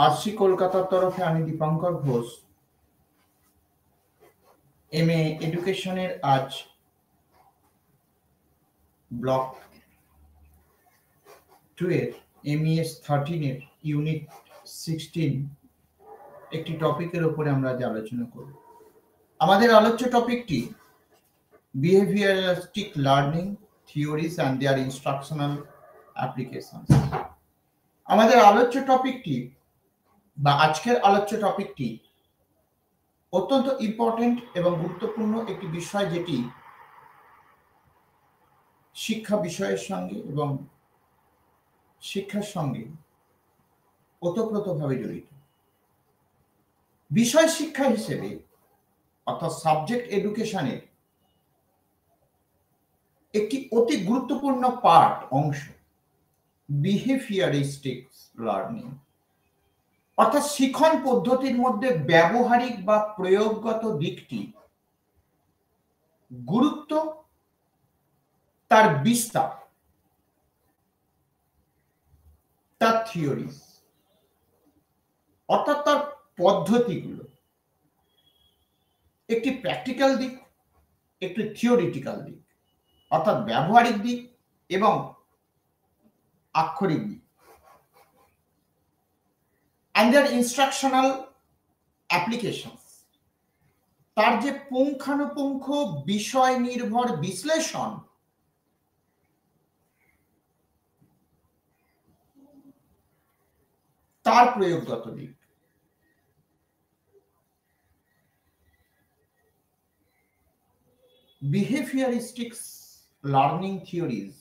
আসছি কলকাতার তরফে আমি দীপঙ্কর ঘোষ MA এডুকেশনের আজ ব্লক 2 এর MES 13 এর ইউনিট 16 একটি টপিকের উপরে আমরা আজ আলোচনা করব। আমাদের আলোচ্য টপিকটি behaviouristic learning theories and their instructional applications. আমাদের আলোচ্য টপিকটি বা আজকের আলোচ্য টপিকটি অত্যন্ত ইম্পর্টেন্ট এবং গুরুত্বপূর্ণ একটি বিষয়, যেটি শিক্ষা বিষয়ের সঙ্গে এবং শিক্ষার সঙ্গে ওতপ্রোতভাবে জড়িত। বিষয় শিক্ষা হিসেবে অর্থাৎ সাবজেক্ট এডুকেশনের একটি অতি গুরুত্বপূর্ণ অংশ বিহেভিয়ারিস্টিক লার্নিং, অর্থাৎ শিখন পদ্ধতির মধ্যে ব্যবহারিক বা প্রয়োগগত দিকটি গুরুত্ব, তার বিস্তার, তার থিওরিজ অর্থাৎ তার পদ্ধতিগুলো, একটি প্র্যাকটিক্যাল দিক, একটি থিওরিটিক্যাল দিক অর্থাৎ ব্যবহারিক দিক এবং আক্ষরিক দিক, and their instructional applications, তার যে পুঙ্খানুপুঙ্খ বিষয় নির্ভর বিশ্লেষণ, তার প্রয়োগগত দিক। বিহেভিয়ারিস্টিক লার্নিং থিওরিজ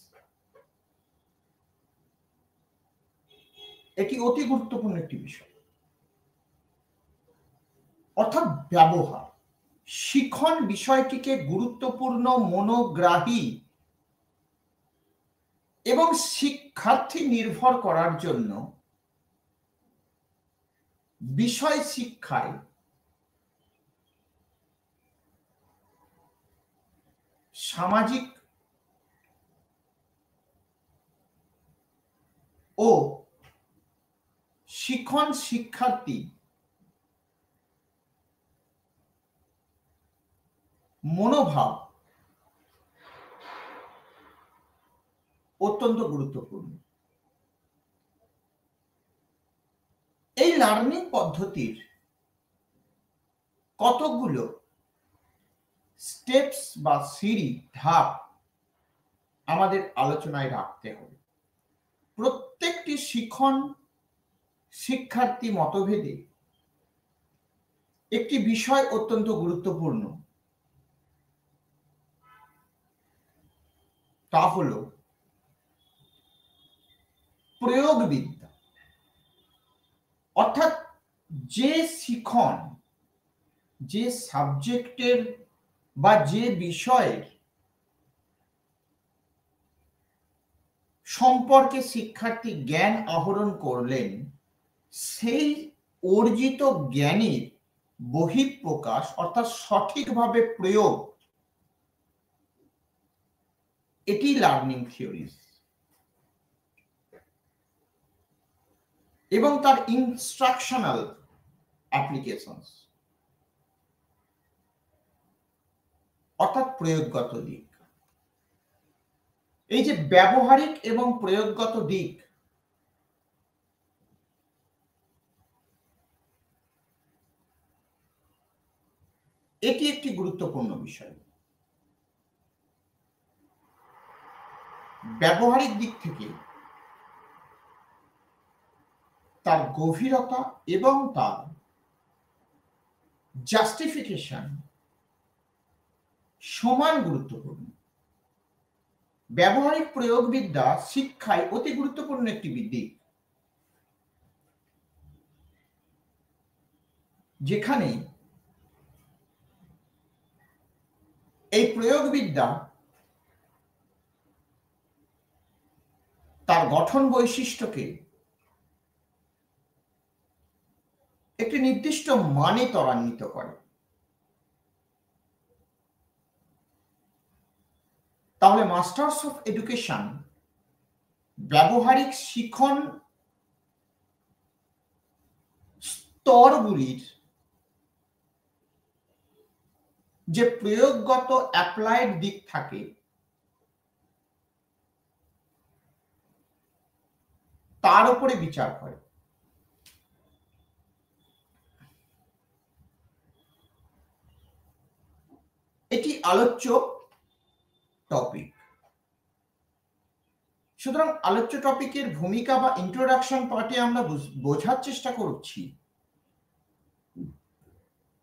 এটি অতি গুরুত্বপূর্ণ একটি বিষয়, অর্থাৎ ব্যবহার শিখন বিষয়টিকে গুরুত্বপূর্ণ, মনোগ্রাহী এবং শিক্ষার্থী নির্ভর করার জন্য বিষয় শিক্ষায় সামাজিক ও শিখন শিক্ষার্থী মনোভাব অত্যন্ত গুরুত্বপূর্ণ। এই লার্নিং পদ্ধতির কতগুলো স্টেপস বা সিঁড়ি, ধাপ আমাদের আলোচনায় রাখতে হবে। প্রত্যেকটি শিখন শিক্ষার্থী মতভেদে একটি বিষয় অত্যন্ত গুরুত্বপূর্ণ, তা হল প্রয়োগবিদ্যা, অর্থাৎ যে শিখন, যে সাবজেক্টের বা যে বিষয়ের সম্পর্কে শিক্ষার্থী জ্ঞান আহরণ করলেন, সেই অর্জিত জ্ঞানের বহিঃপ্রকাশ অর্থাৎ সঠিকভাবে প্রয়োগ, এটি লার্নিং থিওরিজ এবং তার ইনস্ট্রাকশনাল অ্যাপ্লিকেশনস অর্থাৎ প্রয়োগগত দিক। এই যে ব্যবহারিক এবং প্রয়োগগত দিক, এটি একটি গুরুত্বপূর্ণ বিষয়। ব্যবহারিক দিক থেকে তার গভীরতা এবং তার জাস্টিফিকেশন সমান গুরুত্বপূর্ণ। ব্যবহারিক প্রয়োগবিদ্যা শিক্ষায় অতি গুরুত্বপূর্ণ একটি দিক, যেখানে এই প্রয়োগবিদ্যা তার গঠন বৈশিষ্ট্যকে একটি নির্দিষ্ট মানে ত্বরান্বিত করে। তাহলে মাস্টার্স অফ এডুকেশন ব্যবহারিক শিখন স্তরগুলির যে প্রয়োগগত অ্যাপ্লাইড দিক থাকে তার উপরে বিচার করে। এটি আলোচ্য টপিক। সুতরাং আলোচ্য টপিকের ভূমিকা বা ইন্ট্রোডাকশন পার্টে আমরা বোঝার চেষ্টা করছি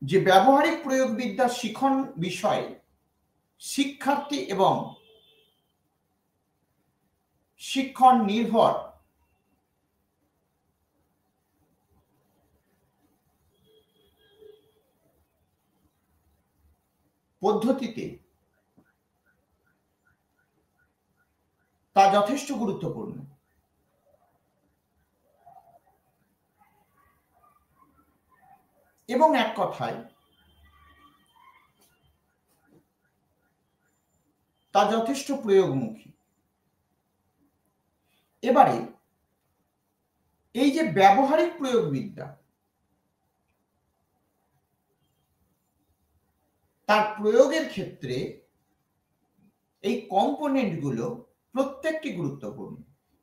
যে ব্যবহারিক প্রয়োগবিদ্যা শিখন বিষয়ে শিক্ষার্থী এবং শিক্ষণ নির্ভর পদ্ধতিতে তা যথেষ্ট গুরুত্বপূর্ণ। এবং এক কথায় তা যথেষ্ট প্রয়োগমুখী। এবারে এই যে ব্যবহারিক প্রয়োগবিদ্যা, তার প্রয়োগের ক্ষেত্রে এই কম্পোনেন্টগুলো প্রত্যেকটি গুরুত্বপূর্ণ।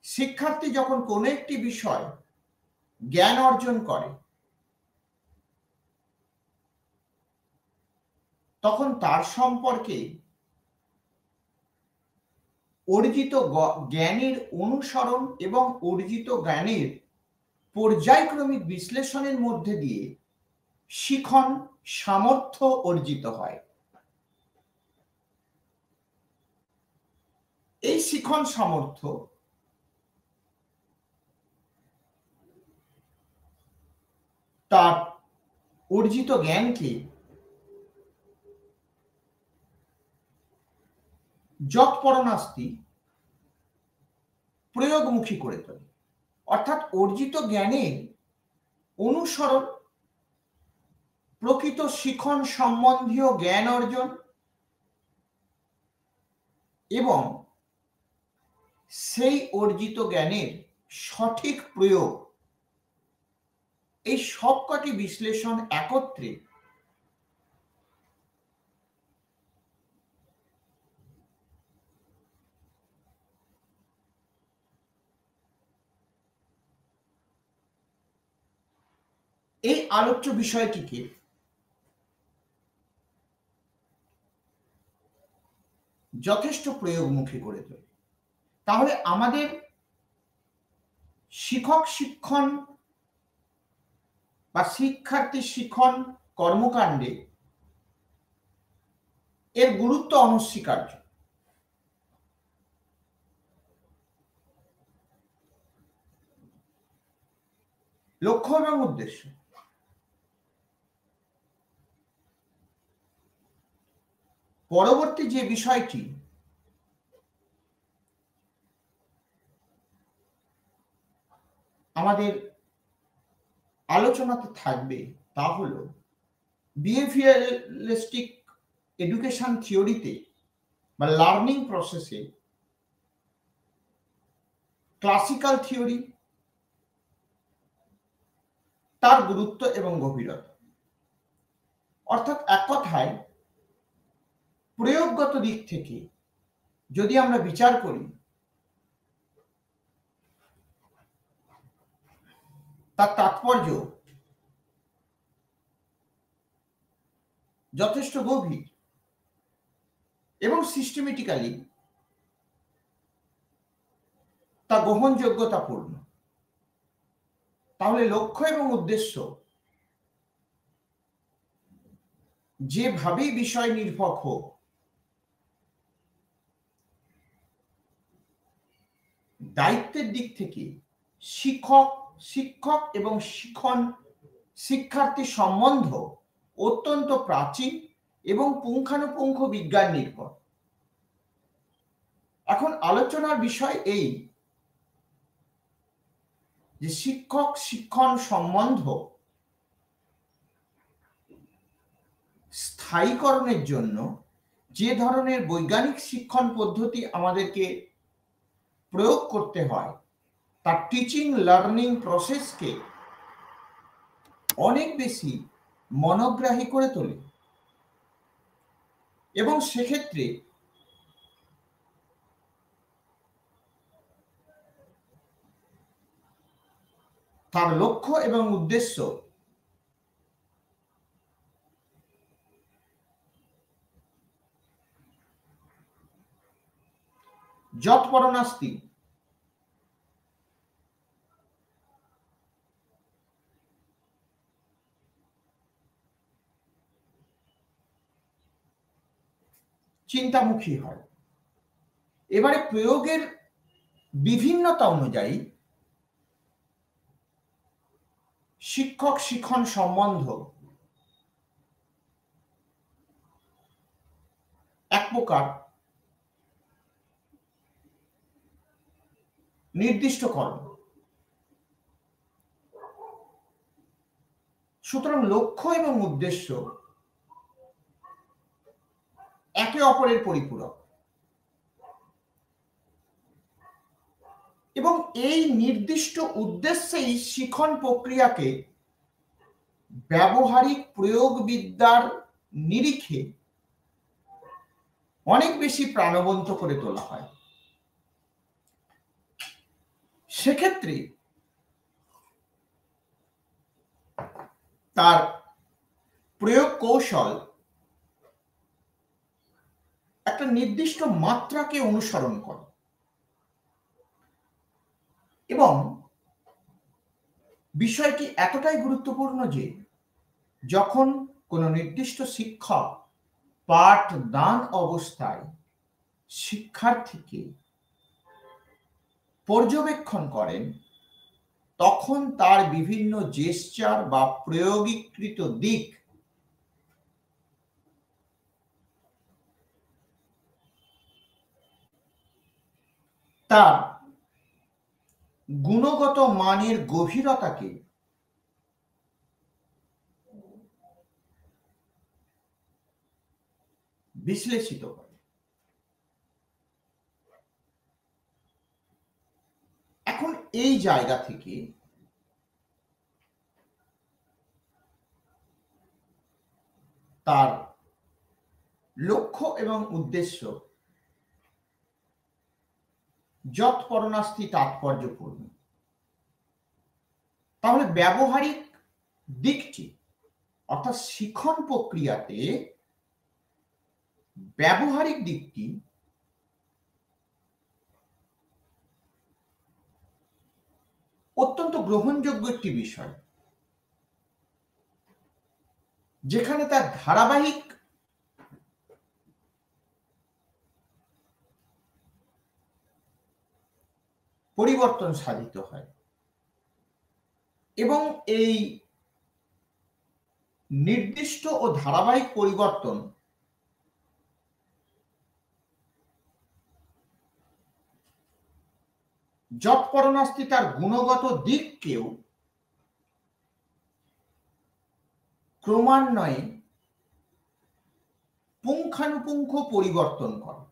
শিক্ষার্থী যখন কোনো একটি বিষয় জ্ঞান অর্জন করে তখন তার সম্পর্কে অর্জিত জ্ঞানের অনুসরণ এবং অর্জিত জ্ঞানের পর্যায়ক্রমিক বিশ্লেষণের মধ্যে দিয়ে শিখন সামর্থ্য অর্জিত হয়। এই শিখন সামর্থ্য তার অর্জিত জ্ঞানকে যৎপরনাস্তি প্রয়োগমুখী করে তোলে। অর্থাৎ অর্জিত জ্ঞানের অনুসরণ, প্রকৃত শিখন সম্বন্ধীয় জ্ঞান অর্জন এবং সেই অর্জিত জ্ঞানের সঠিক প্রয়োগ, এই সবকটি বিশ্লেষণ একত্রে এই আলোচ্য বিষয়টিকে যথেষ্ট প্রয়োগমুখী করে তোলে। তাহলে আমাদের শিক্ষক শিক্ষণ বা শিক্ষার্থী শিক্ষণ কর্মকাণ্ডে এর গুরুত্ব অনস্বীকার্য। লক্ষ্য এবং উদ্দেশ্য। পরবর্তী যে বিষয়টি আমাদের আলোচনাতে থাকবে তা হল বিহেভিয়ারিস্টিক এডুকেশন থিওরিতে বা লার্নিং প্রসেসে ক্লাসিক্যাল থিওরি, তার গুরুত্ব এবং গভীরতা। অর্থাৎ এক কথায় প্রয়োগগত দিক থেকে যদি আমরা বিচার করি তার তাৎপর্য যথেষ্ট গভীর এবং সিস্টেমেটিক্যালি তা গ্রহণযোগ্যতাপূর্ণ। তাহলে লক্ষ্য এবং উদ্দেশ্য যেভাবেই বিষয় নির্ভর হোক, দায়িত্বের দিক থেকে শিক্ষক এবং শিক্ষার্থী সম্বন্ধ অত্যন্ত প্রাচীন এবং পুঙ্খানুপুঙ্খ বিজ্ঞান নির্ভর। এখন আলোচনার বিষয় এই যে শিক্ষক শিক্ষণ সম্বন্ধ স্থায়ীকরণের জন্য যে ধরনের বৈজ্ঞানিক শিক্ষণ পদ্ধতি আমাদেরকে প্রয়োগ করতে হয়, তার টিচিং লার্নিং প্রসেসকে অনেক বেশি মনোগ্রাহী করে তোলে এবং সেক্ষেত্রে তার লক্ষ্য এবং উদ্দেশ্য যৎপরনাস্তি চিন্তামুখী হয়। এবারে প্রয়োগের বিভিন্নতা অনুযায়ী শিক্ষক শিক্ষণ সম্বন্ধ এক প্রকার নির্দিষ্টকরণ। সুতরাং লক্ষ্য এবং উদ্দেশ্য একে অপরের পরিপূরক এবং এই নির্দিষ্ট উদ্দেশ্যেই শিখন প্রক্রিয়াকে ব্যবহারিক প্রয়োগবিদ্যার নিরিখে অনেক বেশি প্রাণবন্ত করে তোলা হয়। সেক্ষেত্রে তার প্রয়োগ কৌশল একটা নির্দিষ্ট মাত্রাকে অনুসরণ করে এবং বিষয়টি এতটাই গুরুত্বপূর্ণ যে যখন কোনো নির্দিষ্ট শিক্ষক পাঠদান অবস্থায় শিক্ষার্থীকে পর্যবেক্ষণ করেন তখন তার বিভিন্ন জেস্চার বা প্রয়োগীকৃত দিক তার গুণগত মানের গভীরতাকে বিশ্লেষিত করে। এখন এই জায়গা থেকে তার লক্ষ্য এবং উদ্দেশ্য যৎপরনাস্তি তাৎপর্যপূর্ণ। তাহলে ব্যবহারিক দিকটি অর্থাৎ শিখন প্রক্রিয়াতে ব্যবহারিক দিকটি অত্যন্ত গ্রহণযোগ্য একটি বিষয়, যেখানে তার ধারাবাহিক পরিবর্তন সাধিত হয় এবং এই নির্দিষ্ট ও ধারাবাহিক পরিবর্তন যৎপরনাস্তি তার গুণগত দিককেও ক্রমান্বয়ে পুঙ্খানুপুঙ্খ পরিবর্তন করে।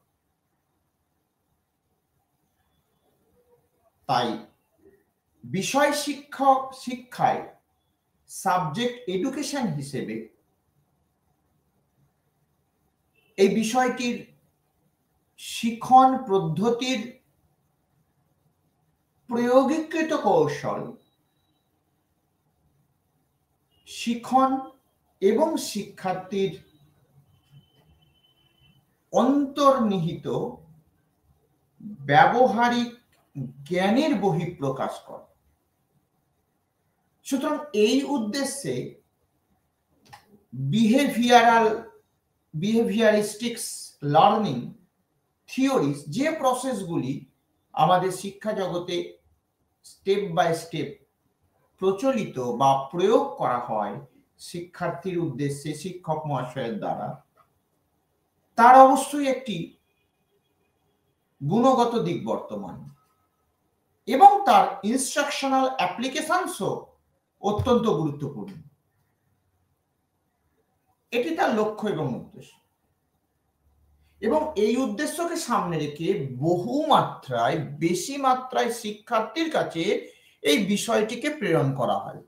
তাই বিষয় শিক্ষায় সাবজেক্ট এডুকেশন হিসেবে এই বিষয়টির শিখন পদ্ধতির প্রয়োগীকৃত কৌশল শিখন এবং শিক্ষার্থীর অন্তর্নিহিত ব্যবহারিক জ্ঞানের বহিঃপ্রকাশ করে। সুতরাং এই উদ্দেশ্যে বিহেভিয়ারিস্টিক্স লার্নিং থিওরিজ যে প্রসেসগুলি আমাদের শিক্ষা জগতে স্টেপ বাই স্টেপ প্রচলিত বা প্রয়োগ করা হয় শিক্ষার্থীর উদ্দেশ্যে শিক্ষক মহাশয়ের দ্বারা, তার অবশ্যই একটি গুণগত দিক বর্তমান এবং তার ইনস্ট্রাকশনাল অ্যাপ্লিকেশনসও অত্যন্ত গুরুত্বপূর্ণ। এটি তার লক্ষ্য এবং উদ্দেশ্য এবং এই উদ্দেশ্যকে সামনে রেখে বহু মাত্রায় বেশি মাত্রায় শিক্ষার্থীর কাছে এই বিষয়টিকে প্রেরণ করা হয়।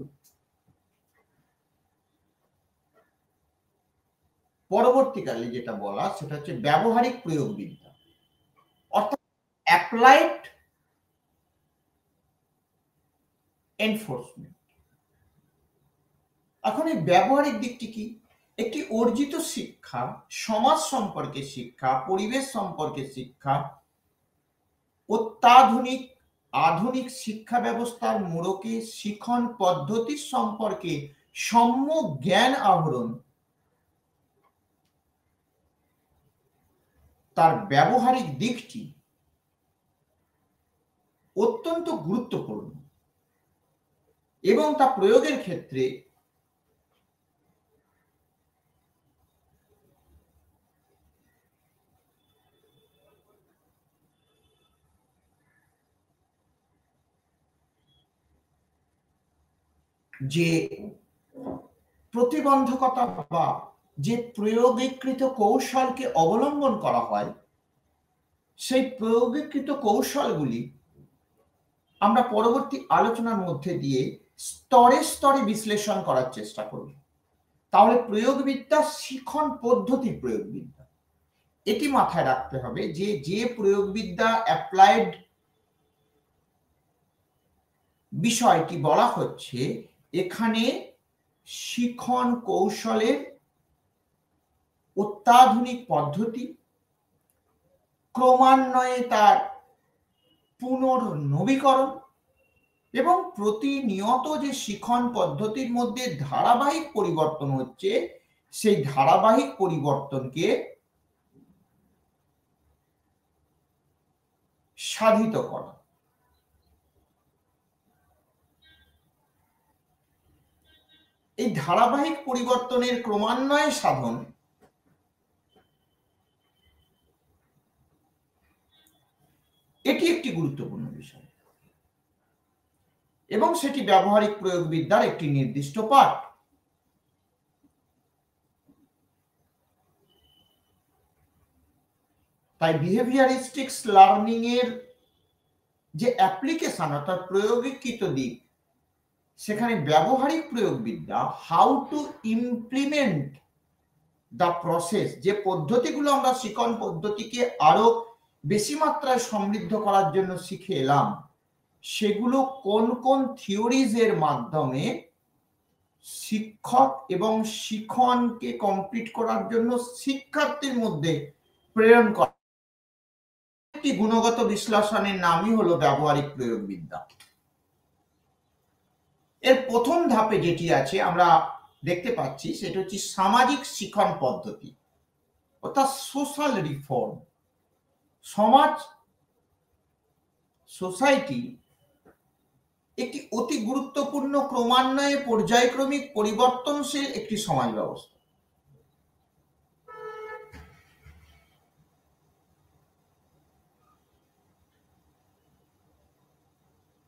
পরবর্তীকালে যেটা বলা সেটা হচ্ছে ব্যবহারিক প্রয়োগবিদ্যা, অর্থাৎ অ্যাপ্লাইড এনফোর্সমেন্ট। এখন এই ব্যবহারিক দিকটি কি? একটি অর্জিত শিক্ষা, সমাজ সম্পর্কে শিক্ষা, পরিবেশ সম্পর্কে শিক্ষা, অত্যাধুনিক আধুনিক শিক্ষা ব্যবস্থার মোড়কে শিখন পদ্ধতির সম্পর্কে সম্যক জ্ঞান আহরণ, তার ব্যবহারিক দিকটি অত্যন্ত গুরুত্বপূর্ণ এবং তা প্রয়োগের ক্ষেত্রে যে প্রতিবন্ধকতা বা যে প্রয়োগীকৃত কৌশলকে অবলম্বন করা হয়, সেই প্রয়োগীকৃত কৌশলগুলি আমরা পরবর্তী আলোচনার মধ্যে দিয়ে স্তরে স্তরে বিশ্লেষণ করার চেষ্টা করব। তাহলে প্রয়োগবিদ্যা শিখন পদ্ধতি প্রয়োগবিদ্যা, এটি মাথায় রাখতে হবে যে যে প্রয়োগবিদ্যা অ্যাপ্লাইড বিষয়টি বলা হচ্ছে, এখানে শিখন কৌশলের অত্যাধুনিক পদ্ধতি, ক্রমান্বয়ে তার পুনর্নবীকরণ এবং প্রতিনিয়ত যে শিখন পদ্ধতির মধ্যে ধারাবাহিক পরিবর্তন হচ্ছে, সেই ধারাবাহিক পরিবর্তনকে সাধিত করা। এই ধারাবাহিক পরিবর্তনের ক্রমান্বয়ে সাধন এটি একটি গুরুত্বপূর্ণ বিষয় এবং সেটি ব্যবহারিক প্রয়োগবিদ্যার একটি নির্দিষ্ট পাঠ। তাই বিহেভিয়ারিস্টিক্স লার্নিং এর যে অ্যাপ্লিকেশন অর্থাৎ প্রয়োগীকৃত দিক, সেখানে ব্যবহারিক প্রয়োগবিদ্যা how to implement the process, যে পদ্ধতিগুলো আমরা শিখন পদ্ধতিকে আরো বেশি মাত্রায় সমৃদ্ধ করার জন্য শিখে এলাম, সেগুলো কোন কোন থিওরিজের মাধ্যমে শিক্ষক এবং শিখনকে কমপ্লিট করার জন্য শিক্ষার্থীর মধ্যে প্রেরণ করা, একটি গুণগত বিশ্লেষণের নামই হলো ব্যবহারিক প্রয়োগবিদ্যা। এর প্রথম ধাপে যেটি আছে আমরা দেখতে পাচ্ছি, সেটা হচ্ছে সামাজিক শিখন পদ্ধতি অর্থাৎ সোশ্যাল রিফর্ম। সমাজ, সোসাইটি একটি অতি গুরুত্বপূর্ণ ক্রমান্বয়ে পর্যায়ক্রমিক পরিবর্তনশীল একটি সমাজ ব্যবস্থা।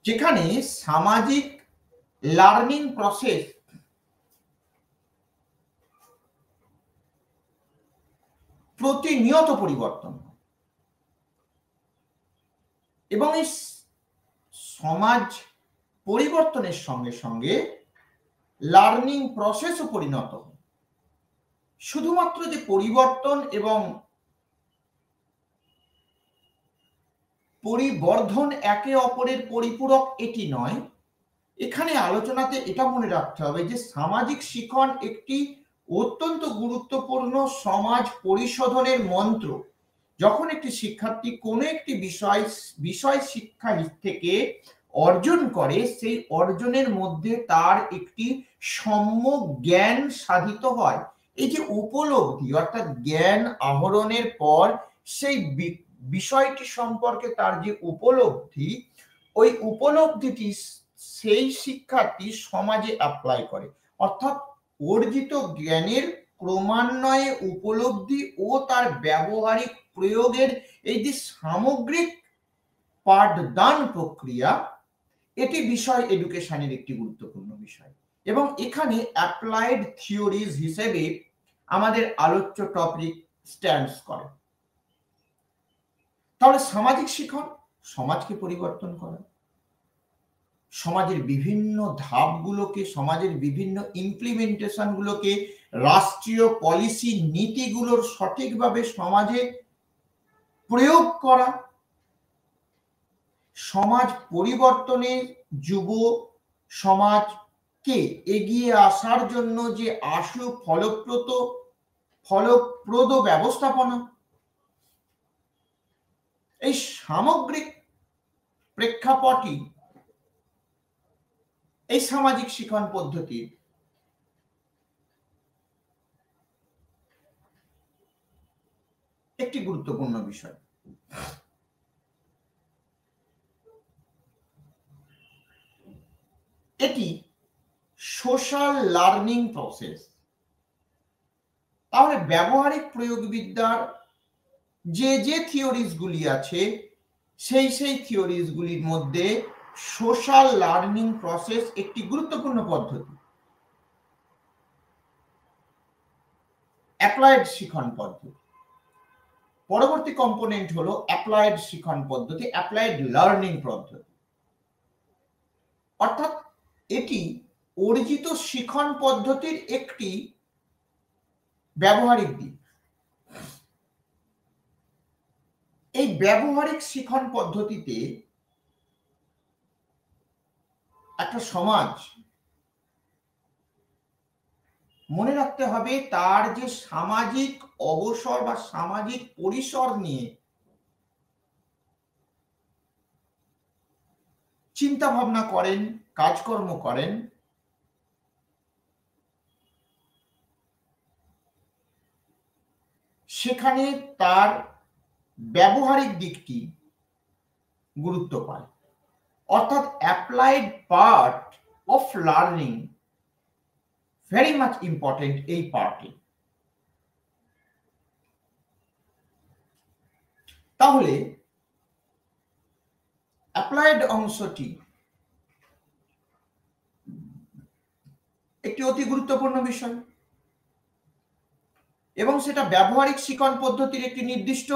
যেখানে সামাজিক লার্নিং প্রসেস প্রতিনিয়ত পরিবর্তন এবং এই সমাজ পরিবর্তনের সঙ্গে সঙ্গে লার্নিং প্রসেসও পরিণত হয়। শুধুমাত্র যে পরিবর্তন এবং পরিবর্ধন একে অপরের পরিপূরক এটি নয়, এখানে আলোচনাতে এটা মনে রাখতে হবে যে সামাজিক শিখন একটি অত্যন্ত গুরুত্বপূর্ণ সমাজ পরিশোধনের মন্ত্র। যখন একটি শিক্ষার্থী কোনো একটি বিষয় শিক্ষা থেকে অর্জন করে, সেই অর্জনের মধ্যে তার একটি সম্যক জ্ঞান সাধিত হয়। এই যে উপলব্ধি অর্থাৎ জ্ঞান আহরণের পর সেই বিষয়টি সম্পর্কে তার যে উপলব্ধি, ওই উপলব্ধিটি সেই শিক্ষার্থী সমাজে অ্যাপ্লাই করে, অর্থাৎ অর্জিত জ্ঞানের ক্রমান্বয়ে উপলব্ধি ও তার ব্যবহারিক প্রয়োগের এই যে সামগ্রিক পাঠদান প্রক্রিয়া, এটি বিষয় এডুকেশনের একটি গুরুত্বপূর্ণ বিষয় এবং এখানে অ্যাপ্লাইড থিওরিজ হিসেবে আমাদের আলোচ্য টপিক স্ট্যান্ডস করে। তাহলে সামাজিক শিখন সমাজকে পরিবর্তন করা, সমাজের বিভিন্ন ধাপগুলোকে, সমাজের বিভিন্ন ইমপ্লিমেন্টেশনগুলোকে রাষ্ট্রীয় পলিসি নীতিগুলোর সঠিকভাবে সমাজে প্রয়োগ করা, সমাজ পরিবর্তনে যুব সমাজকে এগিয়ে আসার জন্য যে আশু ফলপ্রদ ব্যবস্থাপনা, এই সামগ্রিক প্রেক্ষাপটই এই সামাজিক শিক্ষণ পদ্ধতির একটি গুরুত্বপূর্ণ বিষয়। এটি সোশ্যাল লার্নিং প্রসেস। তাহলে ব্যবহারিক প্রয়োগবিদ্যার যে থিওরিজ গুলি আছে সেই থিওরিজ গুলির মধ্যে সোশ্যাল লার্নিং প্রসেস একটি গুরুত্বপূর্ণ পদ্ধতি। অ্যাপ্লাইড শিক্ষণ পদ্ধতি, পরবর্তী কম্পোনেন্ট হলো অ্যাপ্লাইড শিক্ষণ পদ্ধতি, অ্যাপ্লাইড লার্নিং পদ্ধতি। অর্থাৎ এটি অর্জিত শিক্ষণ পদ্ধতির একটি ব্যবহারিক দিক। এই ব্যবহারিক শিক্ষণ পদ্ধতিতে একটা সমাজ, মনে রাখতে হবে তার যে সামাজিক অবসর বা সামাজিক পরিসর নিয়ে চিন্তা ভাবনা করেন, কাজকর্ম করেন, সেখানে তার ব্যবহারিক দিকটি গুরুত্ব পায়। অর্থাৎ applied part of learning very much important এই পার্টে। তাহলে অ্যাপ্লাইড অংশটি একটি অতি গুরুত্বপূর্ণ বিষয় এবং সেটা ব্যবহারিক শিক্ষণ পদ্ধতির একটি নির্দিষ্ট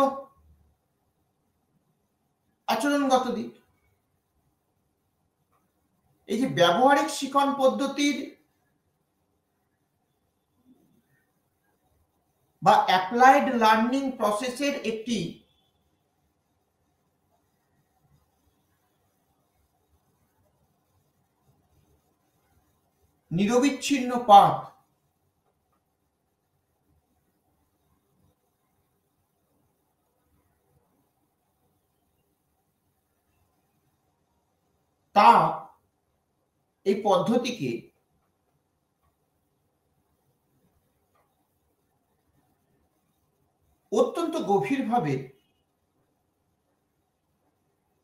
আচরণগত দিক। এই যে ব্যবহারিক শিক্ষণ পদ্ধতির বা অ্যাপ্লাইড লার্নিং প্রসেসের একটি নিরবিচ্ছিন্ন পাঠ তা এই পদ্ধতিকে অত্যন্ত গভীরভাবে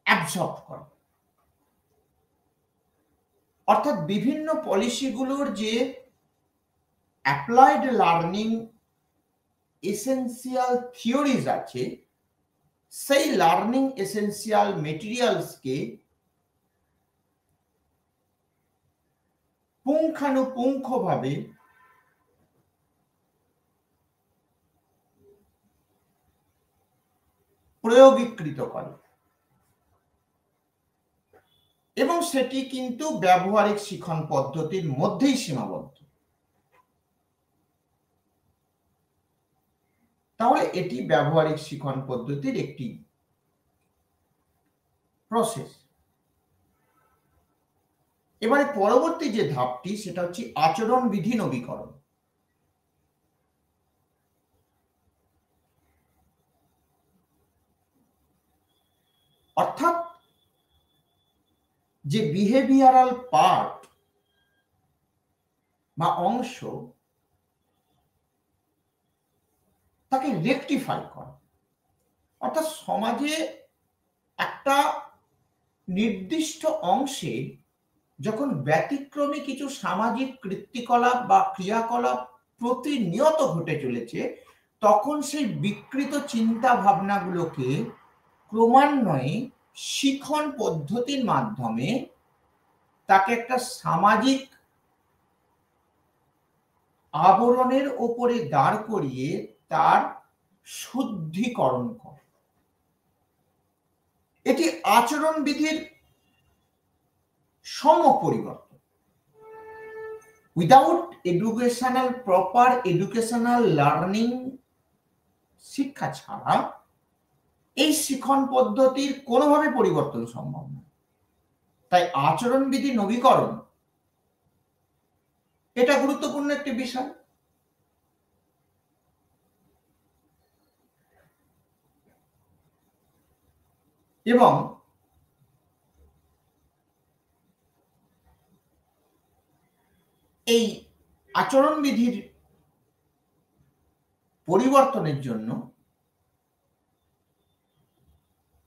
অ্যাবজর্ব করে। অর্থাৎ বিভিন্ন পলিসিগুলোর যে অ্যাপ্লাইড লার্নিং এসেন্সিয়াল থিওরিজ আছে, সেই লার্নিং এসেন্সিয়াল মেটেরিয়ালসকে পুঙ্খানুপুঙ্খভাবে প্রয়োগীকৃত করে এবং সেটি কিন্তু ব্যবহারিক শিক্ষণ পদ্ধতির মধ্যেই সীমাবদ্ধ। তাহলে এটি ব্যবহারিক শিক্ষণ পদ্ধতির একটি প্রসেস। এবারে পরবর্তী যে ধাপটি সেটা হচ্ছে আচরণবিধি নবীকরণ। অর্থাৎ যে বিহেভিয়ারাল পার্ট বা অংশ তাকে রেকটিফাই করা। অর্থাৎ সমাজে একটা নির্দিষ্ট অংশে যখন ব্যতিক্রমী কিছু সামাজিক কৃত্তিকলাপ বা ক্রিয়াকলাপ প্রতিনিয়ত ঘটে চলেছে, তখন সেই বিকৃত চিন্তা ভাবনাগুলোকে ক্রমান্বয়ে শিক্ষণ পদ্ধতির মাধ্যমে তাকে একটা সামাজিক আবরণের ওপরে দাঁড় করিয়ে তার শুদ্ধিকরণ করে। এটি আচরণবিধির সমপরিবর্তন। Without educational, proper educational learning, শিক্ষা ছাড়া এই শিক্ষণ পদ্ধতির কোনোভাবে পরিবর্তন সম্ভব নয়। তাই আচরণবিধি নবীকরণ এটা গুরুত্বপূর্ণ একটি বিষয়। এবং এই আচরণবিধির পরিবর্তনের জন্য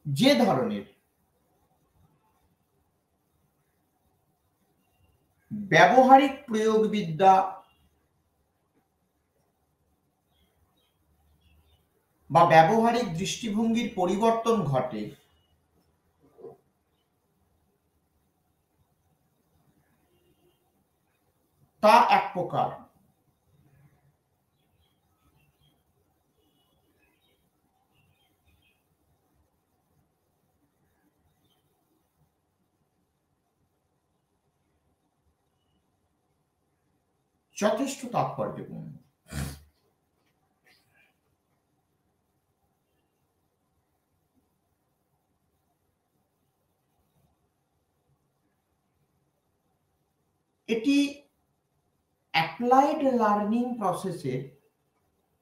যে ধরনের ব্যবহারিক প্রয়োগবিদ্যা বা ব্যবহারিক দৃষ্টিভঙ্গির পরিবর্তন ঘটে, তা এক প্রকার যথেষ্ট তাৎপর্যপূর্ণ। এটি অ্যাপ্লাইড লার্নিং প্রসেসের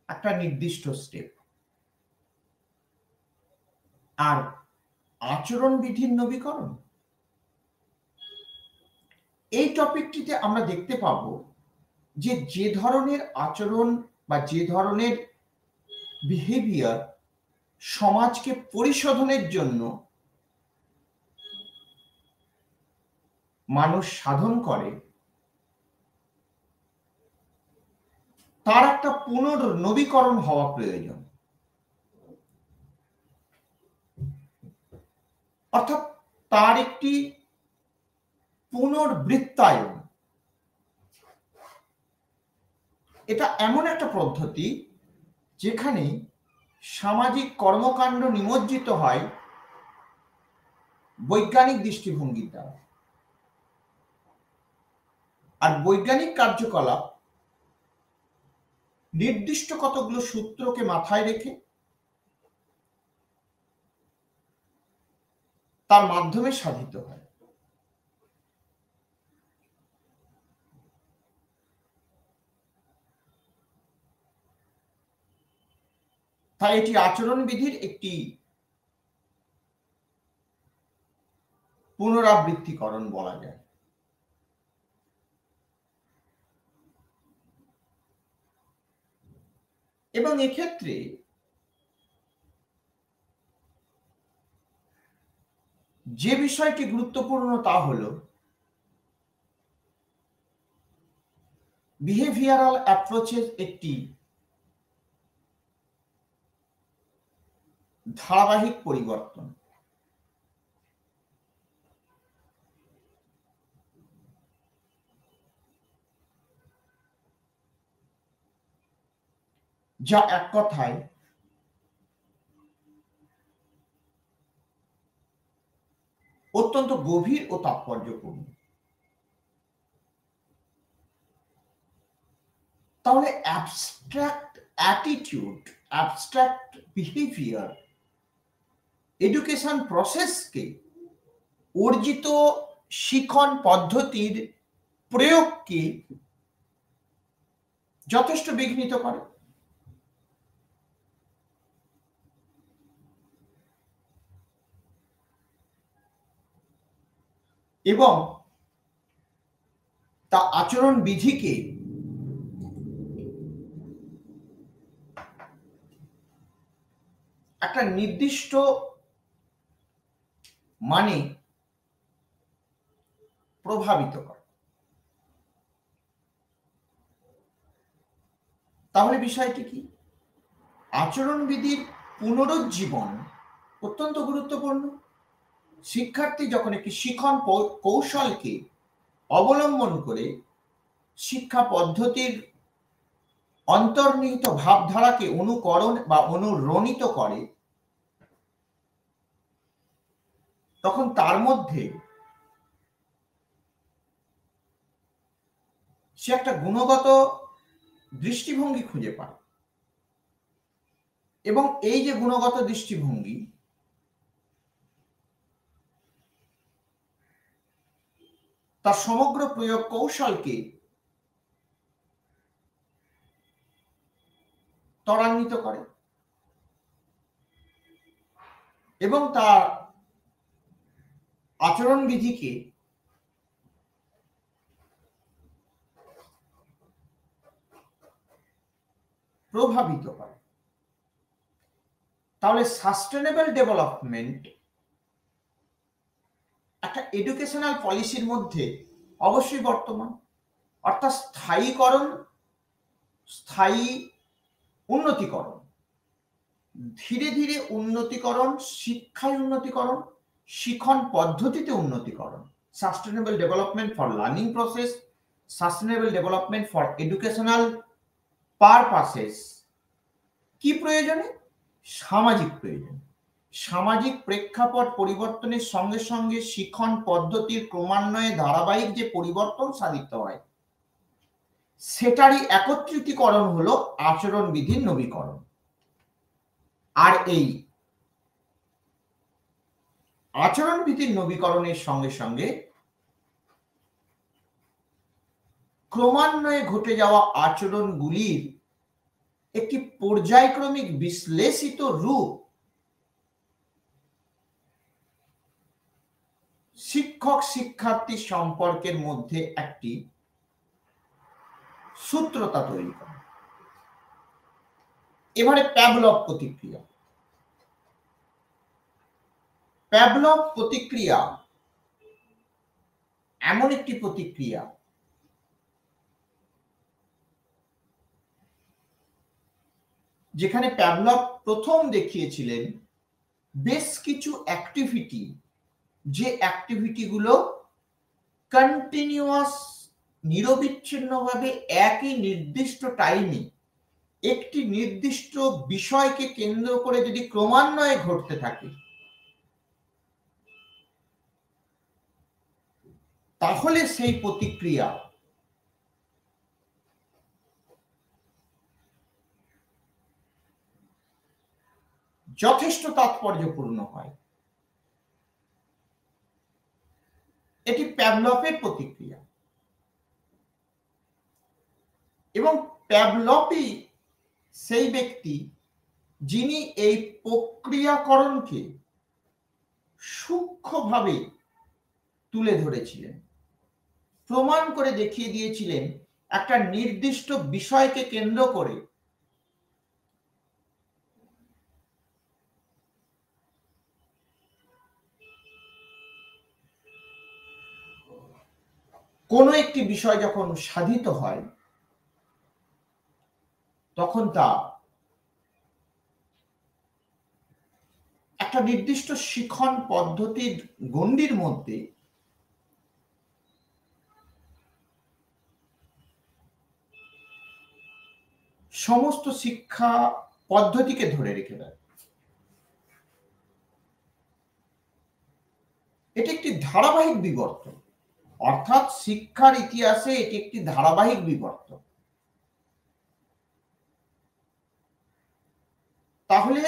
একটা নির্দিষ্ট স্টেপ। আর আচরণবিধির নবীকরণ, এই টপিকটিতে আমরা দেখতে পাবো যে ধরনের আচরণ বা যে ধরনের বিহেভিয়ার সমাজকে পরিশোধনের জন্য মানুষ সাধন করে, তার একটা পুনর্নবীকরণ হওয়া প্রয়োজন। অর্থাৎ তার একটি পুনর্বৃত্তায়ন। এটা এমন একটা পদ্ধতি যেখানে সামাজিক কর্মকাণ্ড নিমজ্জিত হয় বৈজ্ঞানিক দৃষ্টিভঙ্গির দ্বারা। আর বৈজ্ঞানিক কার্যকলাপ নির্দিষ্ট কতগুলো সূত্রকে মাথায় রেখে তার মাধ্যমে সাধিত হয়। তাই এটি আচরণবিধির একটি পুনরাবৃত্তিকরণ বলা যায়। এবং এক্ষেত্রে যে বিষয়টি গুরুত্বপূর্ণ তা হল বিহেভিয়ারাল অ্যাপ্রোচের একটি ধারাবাহিক পরিবর্তন। যা এক কথায় অত্যন্ত গভীর ও তাৎপর্যপূর্ণ। তাহলে abstract attitude, abstract behaviour education প্রসেসকে অর্জিত শিখন পদ্ধতির প্রয়োগকে যথেষ্ট বিঘ্নিত করে। এবং তা আচরণ বিধিকে একটা নির্দিষ্ট মানে প্রভাবিত করে। তাহলে বিষয়টি কি? আচরণবিধির পুনরুজ্জীবন অত্যন্ত গুরুত্বপূর্ণ। শিক্ষার্থী যখন একটি শিখন কৌশলকে অবলম্বন করে শিক্ষা পদ্ধতির অন্তর্নিহিত ভাবধারাকে অনুকরণ বা অনুরণিত করে, তখন তার মধ্যে সে একটা গুণগত দৃষ্টিভঙ্গি খুঁজে পায় এবং এই যে গুণগত দৃষ্টিভঙ্গি তার সমগ্র প্রয়োগ কৌশলকে ত্বরান্বিত করে এবং তার আচরণবিধিকে প্রভাবিত করে। তাহলে সাস্টেনেবল ডেভেলপমেন্ট একটা এডুকেশনাল পলিসির মধ্যে অবশ্যই বর্তমান, অর্থাৎ স্থায়ীকরণ, স্থায়ী উন্নতিকরণ, ধীরে ধীরে উন্নতিকরণ, শিক্ষায় উন্নতিকরণ, শিখন পদ্ধতিতে উন্নতিকরণ, sustainable development for learning process, sustainable development for educational purposes. কি প্রয়োজনে? সামাজিক প্রয়োজন। সামাজিক প্রেক্ষাপট পরিবর্তনের সঙ্গে সঙ্গে শিখন পদ্ধতির ক্রমান্বয়ে ধারাবাহিক যে পরিবর্তন সাধিত হয় সেটারই একত্রিতকরণ হলো আচরণবিধির নবীকরণ। আর এই আচরণবিধির নবীকরণের সঙ্গে সঙ্গে ক্রমান্বয়ে ঘটে যাওয়া আচরণগুলির একটি পর্যায়ক্রমিক বিশ্লেষিত রূপ শিক্ষক শিক্ষার্থী সম্পর্কের মধ্যে একটি সূত্রতা তৈরি করে। এবারে প্যাভলভ প্রতিক্রিয়া। প্যাভলভ প্রতিক্রিয়া এমন একটি প্রতিক্রিয়া যেখানে প্যাভলভ প্রথম দেখিয়েছিলেন বেশ কিছু অ্যাক্টিভিটি, যে অ্যাক্টিভিটিগুলো কন্টিনিউয়াস, নিরবিচ্ছিন্নভাবে একই নির্দিষ্ট টাইমে একটি নির্দিষ্ট বিষয়কে কেন্দ্র করে যদি ক্রমান্বয়ে ঘটতে থাকে তাহলে সেই প্রতিক্রিয়া যথেষ্ট তাৎপর্যপূর্ণ হয়। এটি প্যাভলভের প্রতিক্রিয়া এবং প্যাভলভই সেই ব্যক্তি যিনি এই প্রক্রিয়াকরণকে সূক্ষ্মভাবে তুলে ধরেছিলেন, প্রমাণ করে দেখিয়ে দিয়েছিলেন একটা নির্দিষ্ট বিষয়কে কেন্দ্র করে কোনো একটি বিষয় যখন সাধিত হয় তখন তা একটা নির্দিষ্ট শিখন পদ্ধতির গণ্ডির মধ্যে সমস্ত শিক্ষা পদ্ধতিকে ধরে রেখে দেয়। এটি একটি ধারাবাহিক বিবর্তন, অর্থাৎ শিক্ষার ইতিহাসে এটি একটি ধারাবাহিক বিবর্তন। তাহলে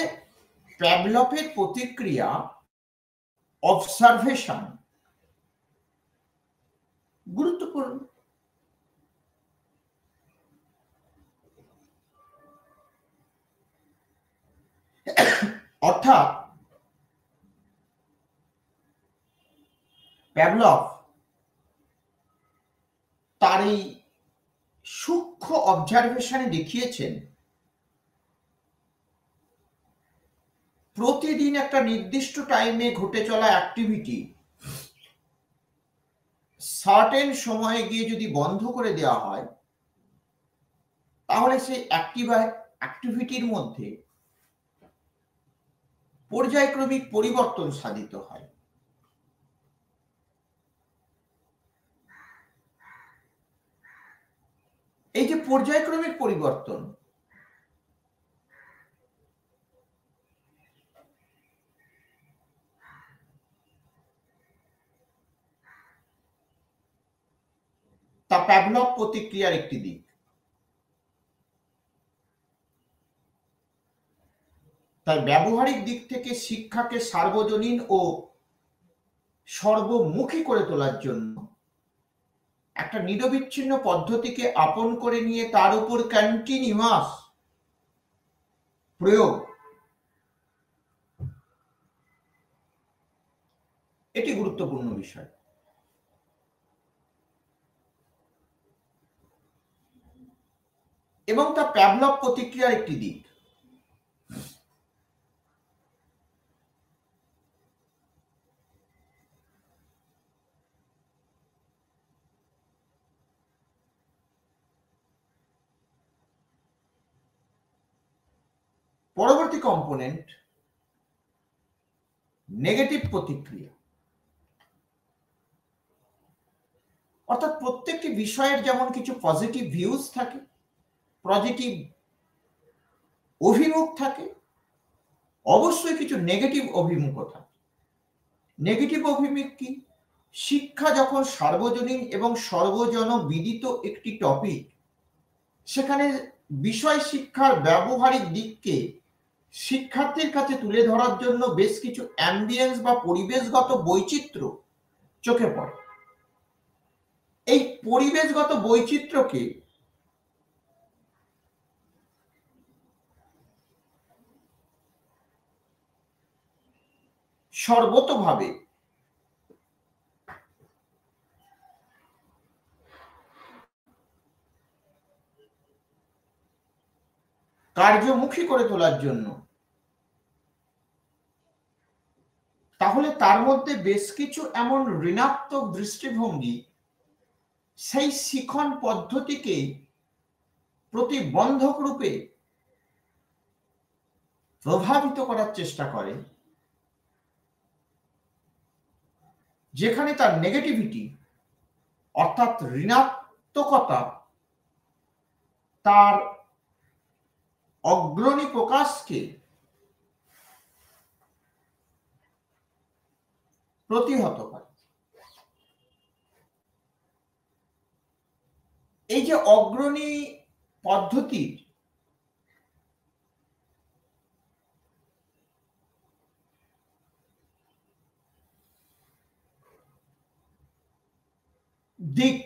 প্যাভলভের প্রতিক্রিয়া অবজারভেশন গুরুত্বপূর্ণ। অর্থাৎ প্যাভলভ তার এই সূক্ষ্ম অবজারভেশনে দেখিয়েছেন প্রতিদিন একটা নির্দিষ্ট টাইমে ঘটে চলা অ্যাক্টিভিটি সার্টেন সময়ে গিয়ে যদি বন্ধ করে দেওয়া হয় তাহলে সেই অ্যাক্টিভিটির মধ্যে পর্যায়ক্রমিক পরিবর্তন সাধিত হয়। এই যে পর্যায়ক্রমিক পরিবর্তন, তা প্যাভলভ প্রতিক্রিয়ার একটি দিক। তাই ব্যবহারিক দিক থেকে শিক্ষাকে সার্বজনীন ও সর্বমুখী করে তোলার জন্য একটা নিরবিচ্ছিন্ন পদ্ধতিকে আপন করে নিয়ে তার উপর কন্টিনিউয়াস প্রয়োগ, এটি গুরুত্বপূর্ণ বিষয়। এবং তা প্যাভলভ প্রতিক্রিয়ার একটি দিক। পরবর্তী কম্পোনেন্ট নেগেটিভ প্রতিক্রিয়া। অর্থাৎ প্রত্যেকটি বিষয়ের যেমন কিছু পজিটিভ ভিউজ থাকে, পজিটিভ অভিমুখ থাকে, অবশ্যই কিছু নেগেটিভ অভিমুখও থাকে। নেগেটিভ অভিমুখ কি? শিক্ষা যখন সার্বজনীন এবং সর্বজন বিদিত একটি টপিক, সেখানে বিষয় শিক্ষার ব্যবহারিক দিককে শিক্ষার্থীর কাছে তুলে ধরার জন্য বেশ কিছু অ্যাম্বিয়েন্স বা পরিবেশগত বৈচিত্র্য চোখে পড়ে। এই পরিবেশগত বৈচিত্র্যকে সর্বতোভাবে কার্যমুখী করে তোলার জন্য, তাহলে তার মধ্যে বেশ কিছু এমন ঋণাত্মক দৃষ্টিভঙ্গি সেই শিখন পদ্ধতিকে প্রতিবন্ধক রূপে প্রভাবিত করার চেষ্টা করে, যেখানে তার নেগেটিভিটি অর্থাৎ ঋণাত্মকতা তার অগ্রণী প্রকাশকে প্রতিহত করে। এই যে অগ্রণী পদ্ধতির দিক,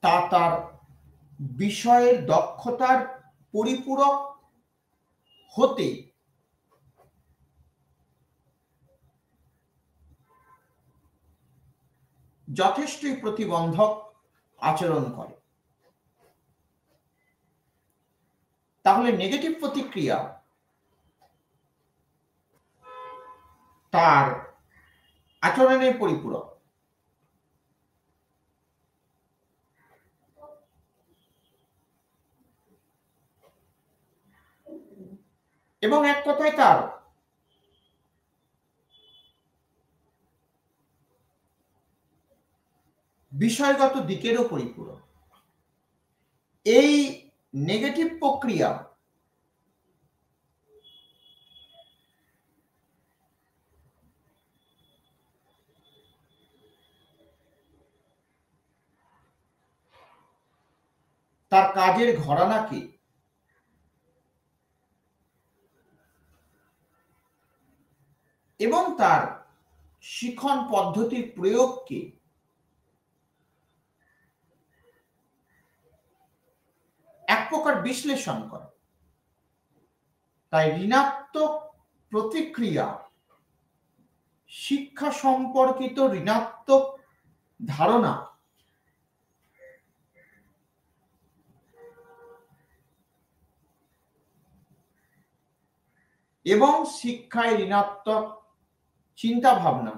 তা তার বিষয়ের দক্ষতার পরিপূরক হতে যথেষ্টই প্রতিবন্ধক আচরণ করে। তাহলে নেগেটিভ প্রতিক্রিয়া তার আচরণের পরিপূরক। এবং এক কথায় তার বিষয়গত দিকেরও পরিপূরক। এই নেগেটিভ প্রক্রিয়া তার কাজের ঘরানাকে এবং তার শিখন পদ্ধতির প্রয়োগকে এক প্রকার বিশ্লেষণ করে। তাই ঋণাত্মক প্রতিক্রিয়া শিক্ষা সম্পর্কিত ঋণাত্মক ধারণা এবং শিক্ষায় ঋণাত্মক চিন্তা ভাবনা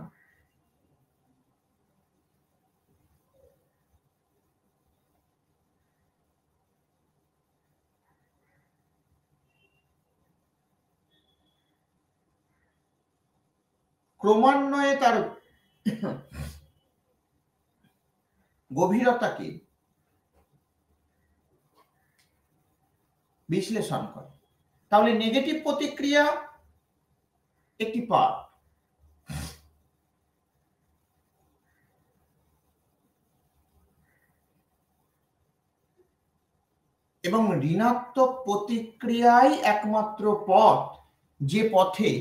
ক্রমান্বয়ে তার গভীরতাকে বিশ্লেষণ করে। তাহলে নেগেটিভ প্রতিক্রিয়া একটি পার্ট। এবং ঋণাত্মক প্রতিক্রিয়াই একমাত্র পথ, যে পথে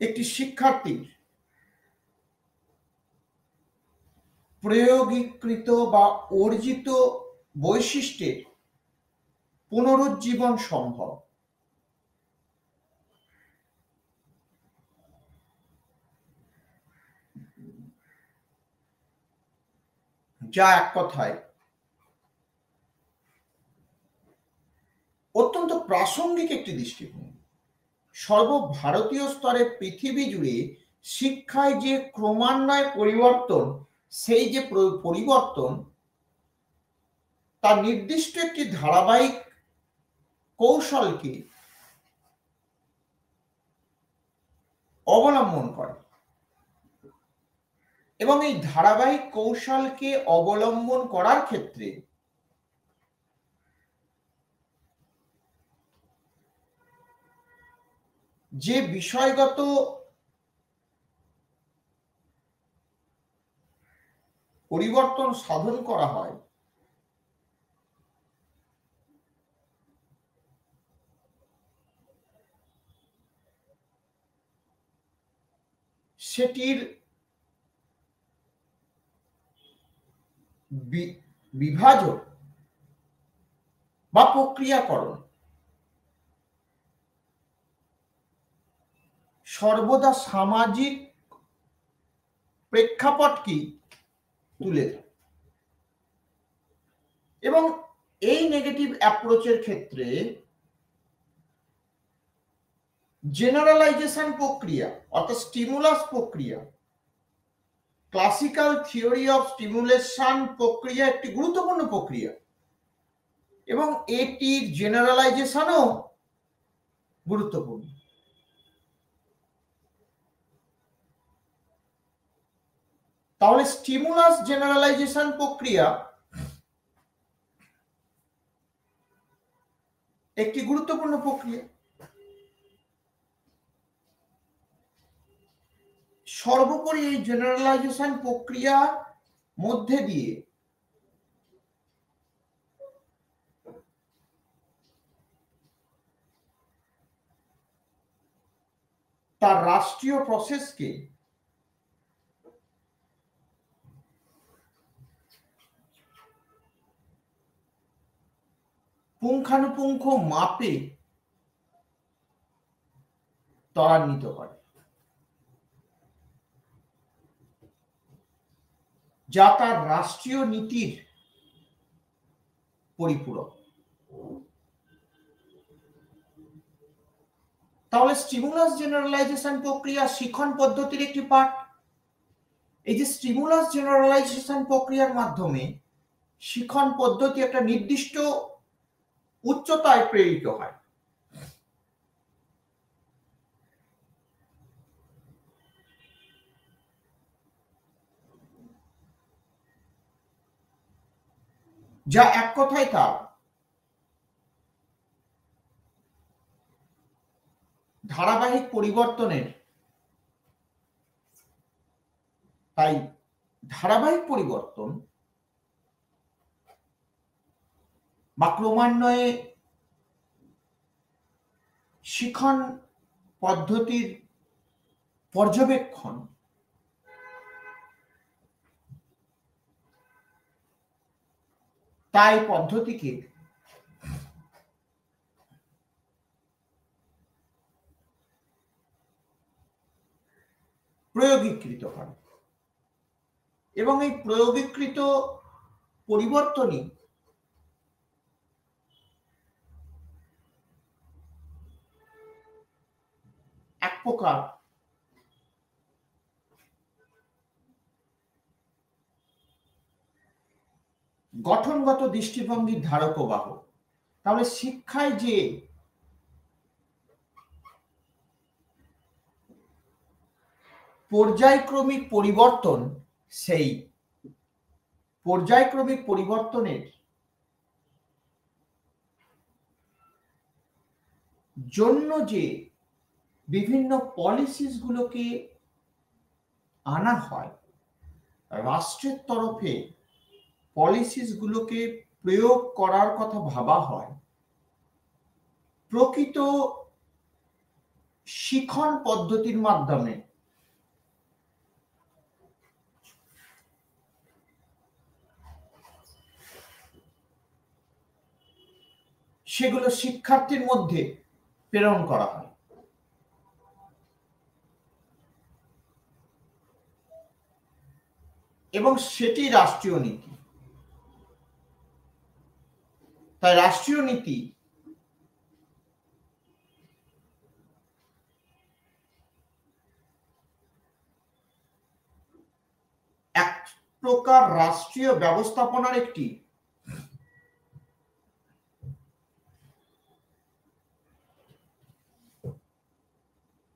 একটি শিক্ষার্থীর প্রয়োগীকৃত বা অর্জিত বৈশিষ্ট্যের পুনরুজ্জীবন সম্ভব। যা এক কথায় অত্যন্ত প্রাসঙ্গিক একটি দৃষ্টিভঙ্গি। সর্বভারতীয় স্তরে পৃথিবী জুড়ে শিক্ষায় যে ক্রমান্বয়ে পরিবর্তন, সেই যে পরিবর্তন তার নির্দিষ্ট একটি ধারাবাহিক কৌশলকে অবলম্বন করে, এবং এই ধারাবাহিক কৌশলকে অবলম্বন করার ক্ষেত্রে যে বিষয়গত পরিবর্তন সাধন করা হয়, সেটির বিভাজন বা প্রক্রিয়াকরণ সর্বদা সামাজিক প্রেক্ষাপটকে তুলে ধরে। এবং এই নেগেটিভ অ্যাপ্রোচের ক্ষেত্রে জেনারেলাইজেশন প্রক্রিয়া অর্থাৎ স্টিমুলাস প্রক্রিয়া, ক্লাসিক্যাল থিওরি অফ স্টিমুলেশন প্রক্রিয়া একটি গুরুত্বপূর্ণ প্রক্রিয়া, এবং এটির জেনারেলাইজেশনও গুরুত্বপূর্ণ। তাহলে স্টিমুলাস জেনারেলাইজেশন প্রক্রিয়া একটি গুরুত্বপূর্ণ প্রক্রিয়া। সর্বোপরি এই জেনারেলাইজেশন প্রক্রিয়ার মধ্যে দিয়ে তার রাষ্ট্রীয় প্রসেসকে পুঙ্খানুপুঙ্খ মাপে ত্বরান্বিত করে, যা তার রাষ্ট্রীয় নীতির পরিপূরক। তাহলে স্টিমুলাস জেনারেলাইজেশন প্রক্রিয়া শিখন পদ্ধতির একটি পার্ট। এই যে স্টিমুলাস জেনারেলাইজেশন প্রক্রিয়ার মাধ্যমে শিখন পদ্ধতি একটা নির্দিষ্ট উচ্চতায় প্রেরিত হয়। যা এক কথায় তার ধারাবাহিক পরিবর্তনের, তাই ধারাবাহিক পরিবর্তন বা ক্রমান্বয়ে শিখন পদ্ধতির পর্যবেক্ষণ তাই পদ্ধতিকে প্রয়োগীকৃত করে, এবং এই প্রয়োগীকৃত পরিবর্তনই এক প্রকার গঠনগত দৃষ্টিভঙ্গির ধারক ও বাহক। তাহলে শিক্ষায় যে পর্যায়ক্রমিক পরিবর্তন, সেই পর্যায়ক্রমিক পরিবর্তনের জন্য যে বিভিন্ন পলিসিস গুলোকে আনা হয়, রাষ্ট্রের তরফে পলিসিস গুলোকে প্রয়োগ করার কথা ভাবা হয়, প্রকৃত শিখন পদ্ধতির মাধ্যমে সেগুলো শিক্ষার্থীর মধ্যে প্রেরণ করা হয়। এবং সেটি রাষ্ট্রীয় নীতি। তাই রাষ্ট্রীয় নীতি এক প্রকার রাষ্ট্রীয় ব্যবস্থাপনার একটি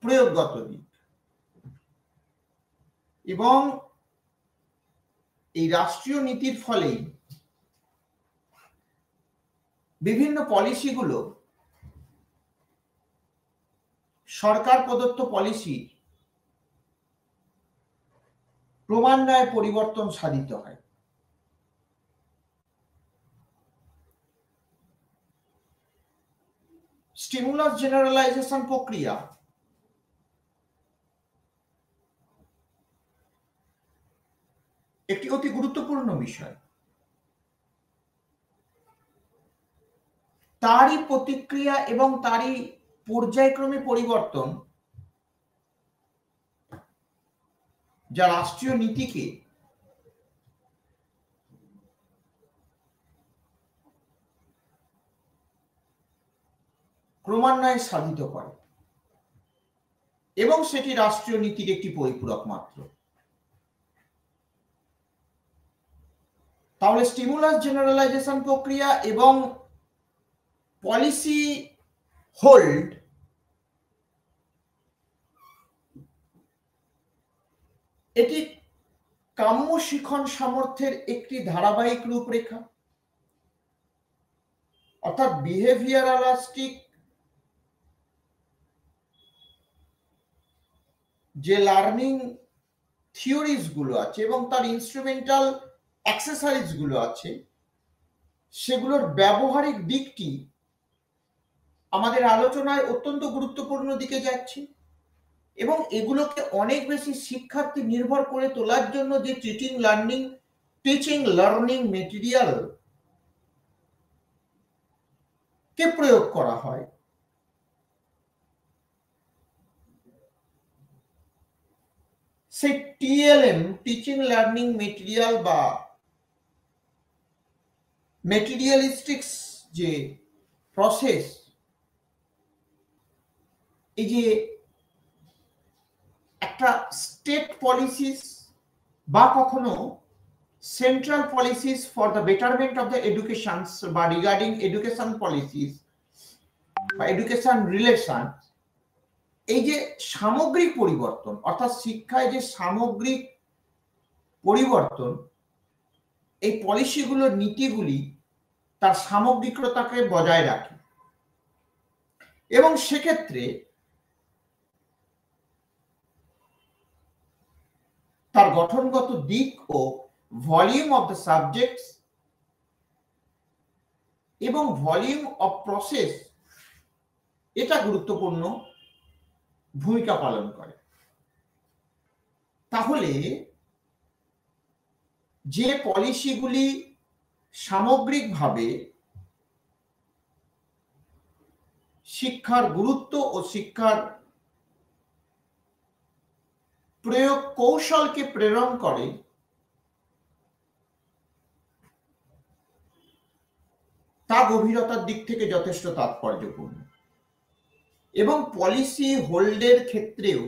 প্রয়োগগত দিক, এবং এই রাষ্ট্রীয় নীতির ফলেই বিভিন্ন পলিসিগুলো সরকার প্রদত্ত পলিসি ক্রমান্বয়ে পরিবর্তন সাধিত হয়। স্টিমুলাস জেনারেলাইজেশন প্রক্রিয়া একটি অতি গুরুত্বপূর্ণ বিষয়। তারই প্রতিক্রিয়া এবং তারই পর্যায়ক্রমে পরিবর্তন যা রাষ্ট্রীয় নীতিকে ক্রমান্বয়ে সাধিত করে, এবং সেটি রাষ্ট্রীয় নীতির একটি পরিপূরক মাত্র। তাহলে স্টিমুলাস জেনারেলাইজেশন প্রক্রিয়া এবং পলিসি হোল্ড এটি কাম্য শিখন সামর্থ্যের একটি ধারাবাহিক রূপরেখা, অর্থাৎ বিহেভিয়ারালিস্টিক যে লার্নিং থিওরিজ গুলো আছে এবং তার ইনস্ট্রুমেন্টাল অ্যাক্সেসরিজ গুলো আছে, সেগুলোর ব্যবহারিক দিকটি আমাদের আলোচনায় অত্যন্ত গুরুত্বপূর্ণ দিকে যাচ্ছে। এবং এগুলোকে অনেক বেশি শিক্ষার্থী নির্ভর করে তোলার জন্য যে টিচিং লার্নিং মেটেরিয়াল কে প্রয়োগ করা হয়, সেই টিএলএম টিচিং লার্নিং মেটেরিয়াল বা মেটেরিয়ালিস্টিক্স যে প্রসেস, এই যে একটা স্টেট পলিসিস বা কখনো central policies for the betterment of the education বা রিগার্ডিং এডুকেশন পলিসিস বা এডুকেশন রিলেশন, এই যে সামগ্রিক পরিবর্তন, অর্থাৎ শিক্ষায় যে সামগ্রিক পরিবর্তন, এই পলিসিগুলোর নীতিগুলি তার সামগ্রিকতাকে বজায় রাখে। এবং সেক্ষেত্রে তার গঠনগত দিক ও ভলিউম অফ দ্য সাবজেক্টস এবং ভলিউম অফ প্রসেস এটা গুরুত্বপূর্ণ ভূমিকা পালন করে। তাহলে যে পলিসিগুলি সামগ্রিকভাবে শিক্ষার গুরুত্ব ও শিক্ষার প্রয়োগ কৌশলকে প্রেরণ করে, তা গভীরতার দিক থেকে যথেষ্ট তাৎপর্যপূর্ণ। এবং পলিসি হোল্ডের ক্ষেত্রেও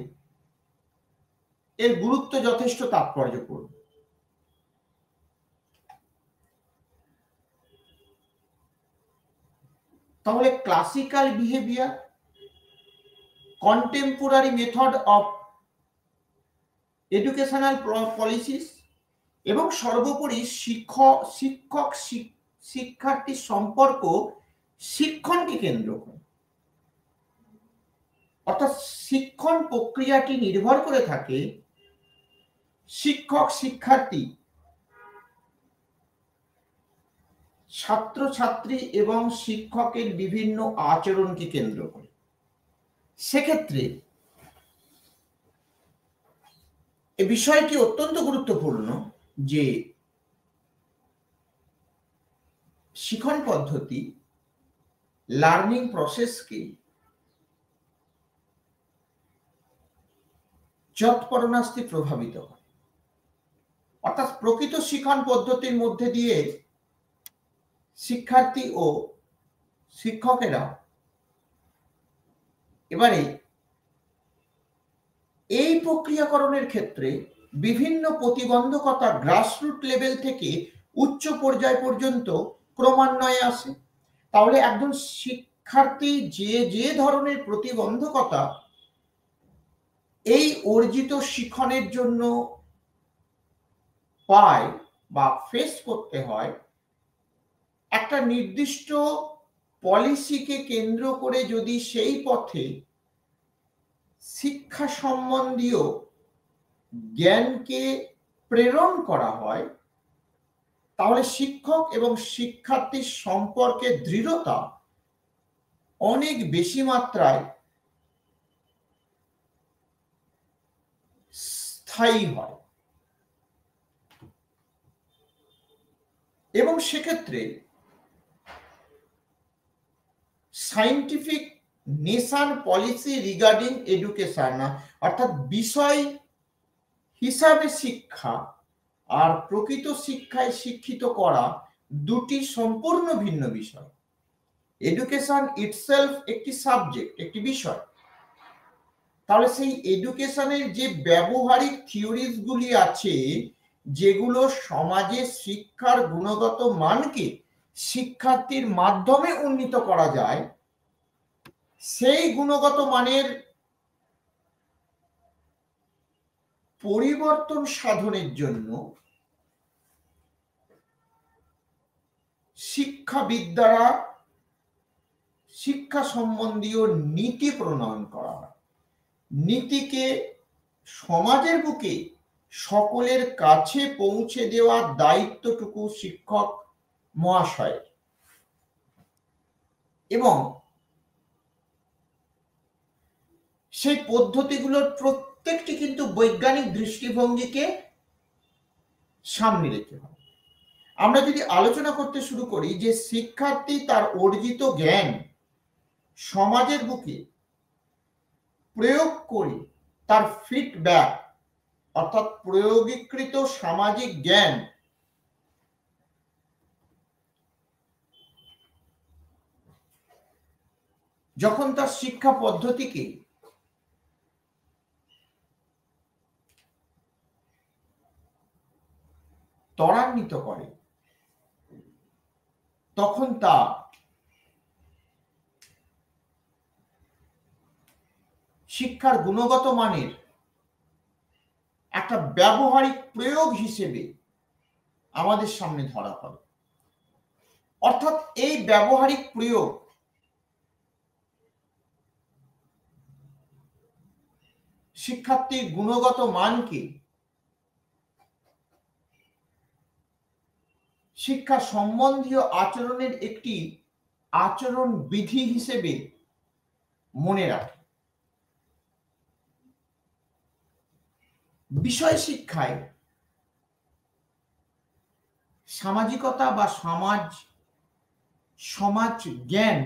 এর গুরুত্ব যথেষ্ট তাৎপর্যপূর্ণ। তাহলে classical behaviour, contemporary method of educational policies এবং সর্বোপরি শিক্ষক শিক্ষার্থীর সম্পর্ক শিক্ষণকে কেন্দ্র করে। অর্থাৎ শিক্ষণ প্রক্রিয়াটি নির্ভর করে থাকে শিক্ষক শিক্ষার্থী, ছাত্রছাত্রী এবং শিক্ষকের বিভিন্ন আচরণকে কেন্দ্র করে। সেক্ষেত্রে এই বিষয়টি অত্যন্ত গুরুত্বপূর্ণ যে শিক্ষণ পদ্ধতি লার্নিং প্রসেসকে যৎপরোনাস্তি প্রভাবিত করে। অর্থাৎ প্রকৃত শিক্ষণ পদ্ধতির মধ্যে দিয়ে শিক্ষার্থী ও শিক্ষকেরা এবারে এই প্রক্রিয়াকরণের ক্ষেত্রে বিভিন্ন প্রতিবন্ধকতা গ্রাসরুট লেভেল থেকে উচ্চ পর্যায় পর্যন্ত ক্রমান্বয়ে আসে। তাহলে একজন শিক্ষার্থী যে ধরনের প্রতিবন্ধকতা এই অর্জিত শিক্ষণের জন্য পায় বা ফেস করতে হয়, একটা নির্দিষ্ট পলিসিকে কেন্দ্র করে যদি সেই পথে শিক্ষা সম্বন্ধীয় জ্ঞানকে প্রেরণ করা হয়, তাহলে শিক্ষক এবং শিক্ষার্থীর সম্পর্কে দৃঢ়তা অনেক বেশি মাত্রায় স্থায়ী হয়। এবং সেক্ষেত্রে scientific nation policy regarding education, অর্থাৎ বিষয় হিসাবে শিক্ষা আর প্রকৃত শিক্ষায় শিক্ষিত করা দুটি সম্পূর্ণ ভিন্ন বিষয়। এডুকেশন ইটসেলফ একটি সাবজেক্ট, একটি বিষয়। তাহলে সেই এডুকেশনের যে ব্যবহারিক থিওরিজ গুলি আছে, যেগুলো সমাজে শিক্ষার গুণগত মানকে শিক্ষার্থীর মাধ্যমে উন্নীত করা যায়, সেই গুণগত মানের পরিবর্তন সাধনের জন্য শিক্ষাবিদ্যারা শিক্ষা সম্বন্ধীয় নীতি প্রণয়ন করা হয়। নীতিকে সমাজের বুকে সকলের কাছে পৌঁছে দেওয়ার দায়িত্বটুকু শিক্ষক মহাশয়। এবং সেই পদ্ধতিগুলোর প্রত্যেকটি কিন্তু বৈজ্ঞানিক দৃষ্টিভঙ্গিকে সামনে রেখে হয়। আমরা যদি আলোচনা করতে শুরু করি যে শিক্ষার্থী তার অর্জিত জ্ঞান সমাজের বুকে প্রয়োগ করে তার ফিডব্যাক, অর্থাৎ প্রয়োগীকৃত সামাজিক জ্ঞান যখন তার শিক্ষা পদ্ধতিকে ত্বরান্বিত করে, তখন তা শিক্ষার গুণগত মানের একটা ব্যবহারিক প্রয়োগ হিসেবে আমাদের সামনে ধরা হয়। অর্থাৎ এই ব্যবহারিক প্রয়োগ শিক্ষার্থীর গুণগত মানকে শিক্ষা সম্বন্ধীয় আচরণের একটি আচরণ বিধি হিসেবে মনে রাখে। বিষয় শিক্ষায় সামাজিকতা বা সমাজ জ্ঞান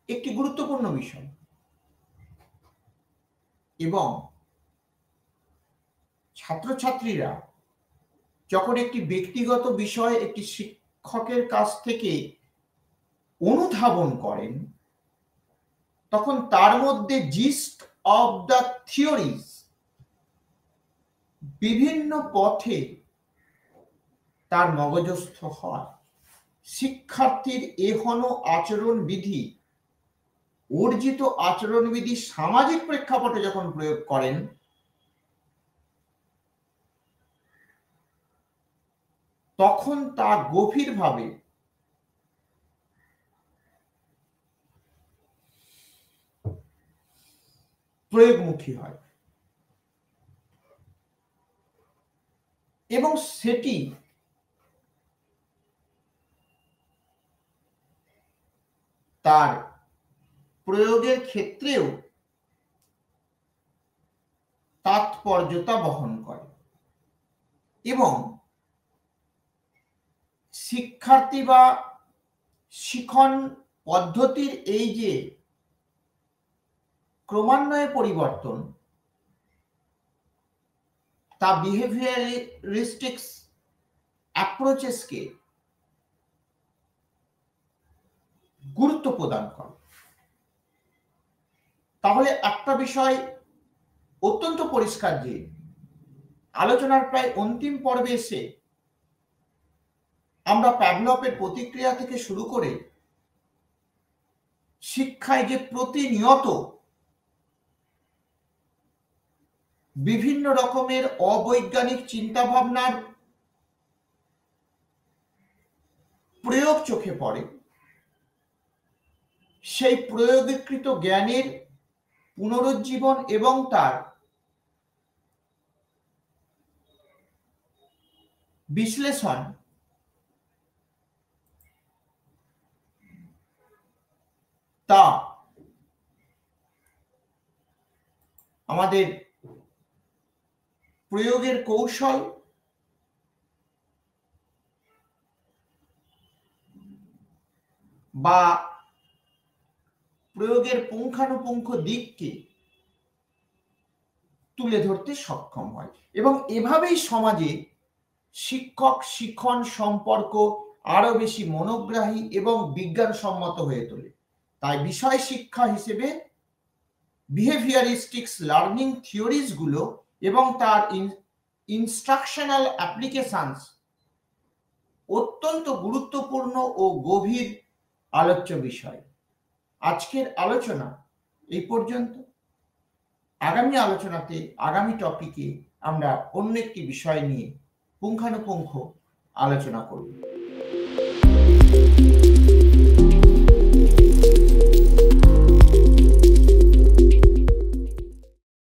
একটি গুরুত্বপূর্ণ বিষয়, এবং ছাত্রছাত্রীরা যখন একটি ব্যক্তিগত বিষয় একটি শিক্ষকের কাছ থেকে অনুধাবন করেন, তখন তার মধ্যে জিস্ট অফ দ্য থিওরিজ বিভিন্ন পথে তার মগজস্থ হয়। শিক্ষার্থীর এহন আচরণবিধি, অর্জিত আচরণবিধি সামাজিক প্রেক্ষাপটে যখন প্রয়োগ করেন, তখন তা গভীরভাবে প্রয়োগমুখী হয় এবং সেটি তার প্রয়োগের ক্ষেত্রেও তাৎপর্যতা বহন করে এবং শিক্ষার্থী বা শিখন পদ্ধতির এই যে ক্রমান্বয়ে পরিবর্তন, তা বিহেভিয়ারিস্টিক্স অ্যাপ্রোচেসকে গুরুত্ব প্রদান করে। তাহলে একটা বিষয় অত্যন্ত পরিষ্কার যে আলোচনার প্রায় অন্তিম পর্বে এসে আমরা প্যাভলভের প্রতিক্রিয়া থেকে শুরু করে শিক্ষায় যে প্রতিনিয়ত বিভিন্ন রকমের অবৈজ্ঞানিক চিন্তাভাবনার প্রয়োগ চোখে পড়ে, সেই প্রয়োগকৃত জ্ঞানের পুনরুজ্জীবন এবং তার বিশ্লেষণ তা আমাদের প্রয়োগের কৌশল বা প্রয়োগের পুঙ্খানুপুঙ্খ দিককে তুলে ধরতে সক্ষম হয় এবং এভাবেই সমাজে শিক্ষক শিখন সম্পর্ক আরো বেশি মনোগ্রাহী এবং বিজ্ঞানসম্মত হয়ে তোলে। তাই বিষয় শিক্ষা হিসেবে বিহেভিয়ারিস্টিক্স লার্নিং থিওরিজ গুলো এবং তার ইনস্ট্রাকশনাল অ্যাপ্লিকেশনস অত্যন্ত গুরুত্বপূর্ণ ও গভীর আলোচ্য বিষয়। আজকের আলোচনা এই পর্যন্ত। আগামী আলোচনাতে আগামী টপিকে আমরা অন্য একটি বিষয় নিয়ে পুঙ্খানুপুঙ্খ আলোচনা করব।